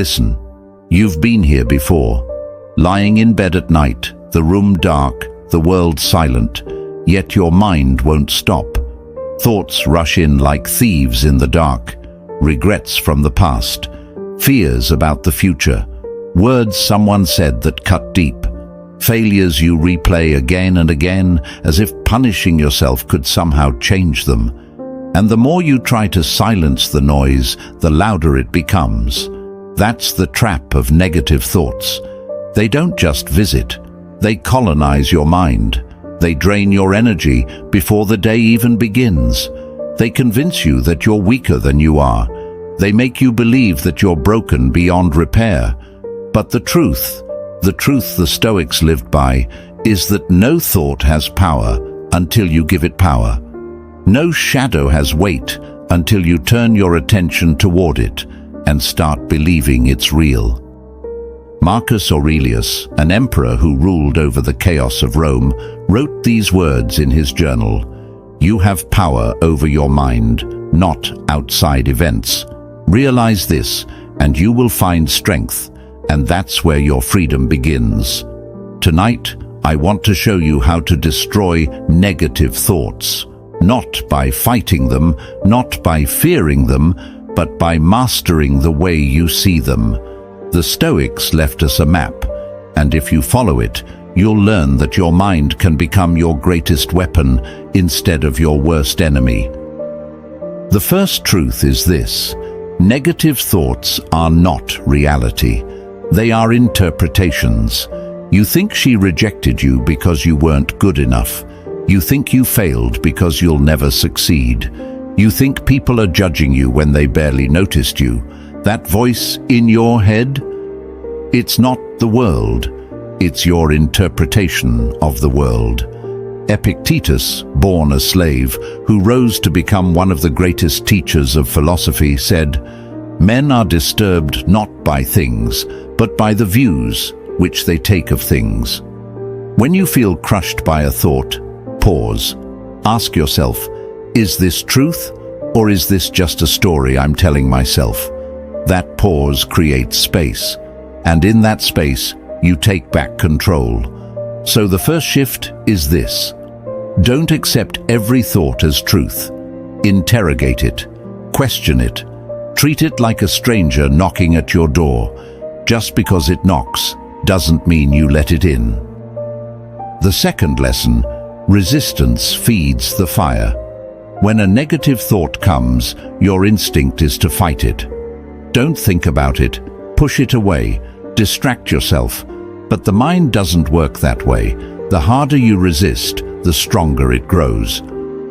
Listen, you've been here before. Lying in bed at night, the room dark, the world silent, yet your mind won't stop. Thoughts rush in like thieves in the dark, regrets from the past, fears about the future, words someone said that cut deep, failures you replay again and again as if punishing yourself could somehow change them. And the more you try to silence the noise, the louder it becomes. That's the trap of negative thoughts. They don't just visit, they colonize your mind. They drain your energy before the day even begins. They convince you that you're weaker than you are. They make you believe that you're broken beyond repair. But the truth the Stoics lived by, is that no thought has power until you give it power. No shadow has weight until you turn your attention toward it and start believing it's real. Marcus Aurelius, an emperor who ruled over the chaos of Rome, wrote these words in his journal: "You have power over your mind, not outside events. Realize this, and you will find strength, and that's where your freedom begins." Tonight, I want to show you how to destroy negative thoughts, not by fighting them, not by fearing them, but by mastering the way you see them. The Stoics left us a map, and if you follow it, you'll learn that your mind can become your greatest weapon instead of your worst enemy. The first truth is this: negative thoughts are not reality. They are interpretations. You think she rejected you because you weren't good enough. You think you failed because you'll never succeed. You think people are judging you when they barely noticed you. That voice in your head? It's not the world. It's your interpretation of the world. Epictetus, born a slave, who rose to become one of the greatest teachers of philosophy, said, "Men are disturbed not by things, but by the views which they take of things." When you feel crushed by a thought, pause. Ask yourself, is this truth, or is this just a story I'm telling myself? That pause creates space, and in that space, you take back control. So the first shift is this: don't accept every thought as truth. Interrogate it, question it, treat it like a stranger knocking at your door. Just because it knocks doesn't mean you let it in. The second lesson: resistance feeds the fire. When a negative thought comes, your instinct is to fight it. Don't think about it, push it away, distract yourself. But the mind doesn't work that way. The harder you resist, the stronger it grows.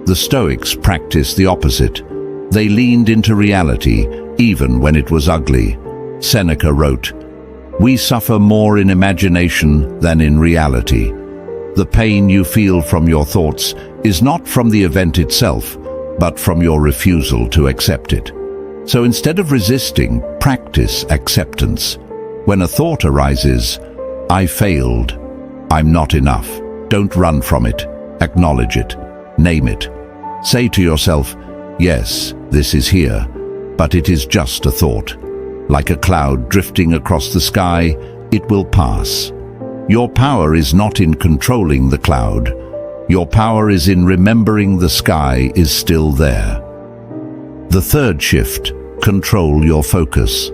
The Stoics practiced the opposite. They leaned into reality, even when it was ugly. Seneca wrote, "We suffer more in imagination than in reality." The pain you feel from your thoughts is not from the event itself, but from your refusal to accept it. So instead of resisting, practice acceptance. When a thought arises, "I failed," "I'm not enough," don't run from it. Acknowledge it. Name it. Say to yourself, "Yes, this is here, but it is just a thought. Like a cloud drifting across the sky, it will pass." Your power is not in controlling the cloud. Your power is in remembering the sky is still there. The third shift: control your focus.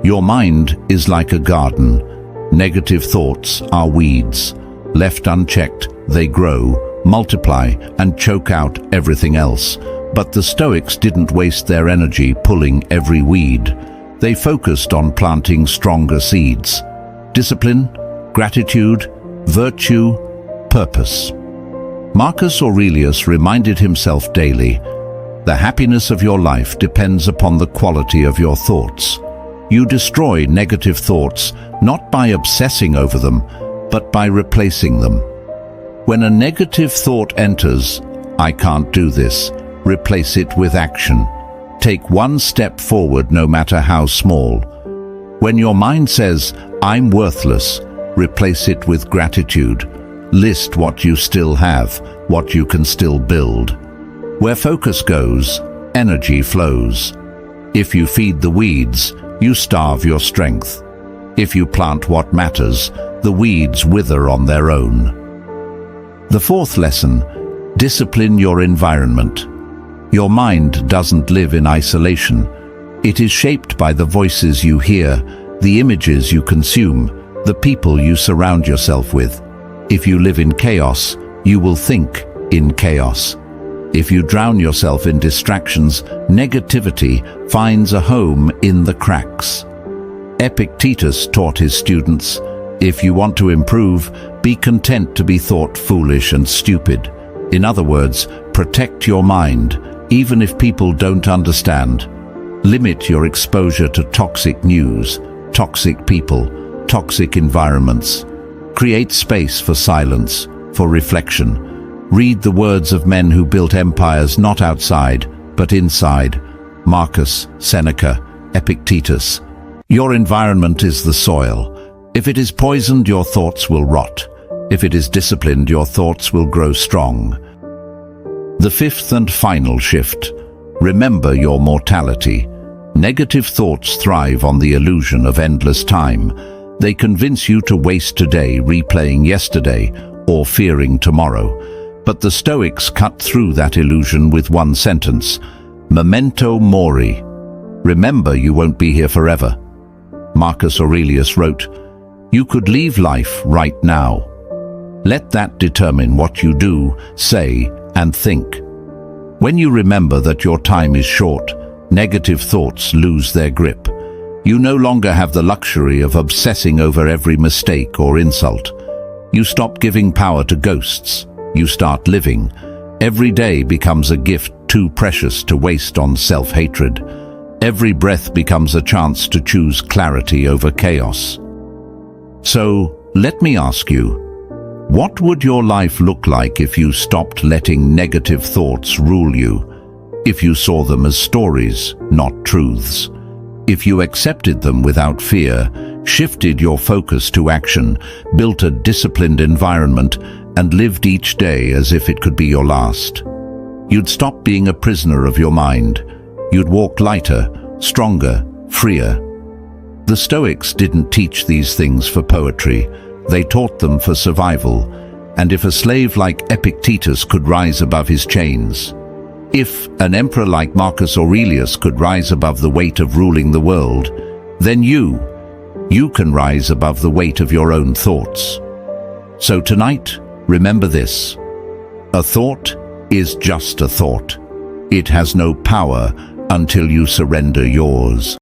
Your mind is like a garden. Negative thoughts are weeds. Left unchecked, they grow, multiply, and choke out everything else. But the Stoics didn't waste their energy pulling every weed. They focused on planting stronger seeds: discipline, gratitude, virtue, purpose. Marcus Aurelius reminded himself daily, "The happiness of your life depends upon the quality of your thoughts." You destroy negative thoughts not by obsessing over them, but by replacing them. When a negative thought enters, "I can't do this," replace it with action. Take one step forward, no matter how small. When your mind says, "I'm worthless," replace it with gratitude. List what you still have, what you can still build. Where focus goes, energy flows. If you feed the weeds, you starve your strength. If you plant what matters, the weeds wither on their own. The fourth lesson: discipline your environment. Your mind doesn't live in isolation. It is shaped by the voices you hear, the images you consume, the people you surround yourself with. If you live in chaos, you will think in chaos. If you drown yourself in distractions, negativity finds a home in the cracks. Epictetus taught his students, if you want to improve, be content to be thought foolish and stupid. In other words, protect your mind, even if people don't understand. Limit your exposure to toxic news, toxic people, toxic environments. Create space for silence, for reflection. Read the words of men who built empires not outside, but inside. Marcus, Seneca, Epictetus. Your environment is the soil. If it is poisoned, your thoughts will rot. If it is disciplined, your thoughts will grow strong. The fifth and final shift: remember your mortality. Negative thoughts thrive on the illusion of endless time. They convince you to waste today replaying yesterday or fearing tomorrow. But the Stoics cut through that illusion with one sentence: memento mori. Remember, you won't be here forever. Marcus Aurelius wrote, "You could leave life right now." Let that determine what you do, say, and think. When you remember that your time is short, negative thoughts lose their grip. You no longer have the luxury of obsessing over every mistake or insult. You stop giving power to ghosts. You start living. Every day becomes a gift too precious to waste on self-hatred. Every breath becomes a chance to choose clarity over chaos. So, let me ask you, what would your life look like if you stopped letting negative thoughts rule you? If you saw them as stories, not truths? If you accepted them without fear, shifted your focus to action, built a disciplined environment, and lived each day as if it could be your last? You'd stop being a prisoner of your mind. You'd walk lighter, stronger, freer. The Stoics didn't teach these things for poetry. They taught them for survival. And if a slave like Epictetus could rise above his chains, if an emperor like Marcus Aurelius could rise above the weight of ruling the world, then you can rise above the weight of your own thoughts. So tonight, remember this: a thought is just a thought. It has no power until you surrender yours.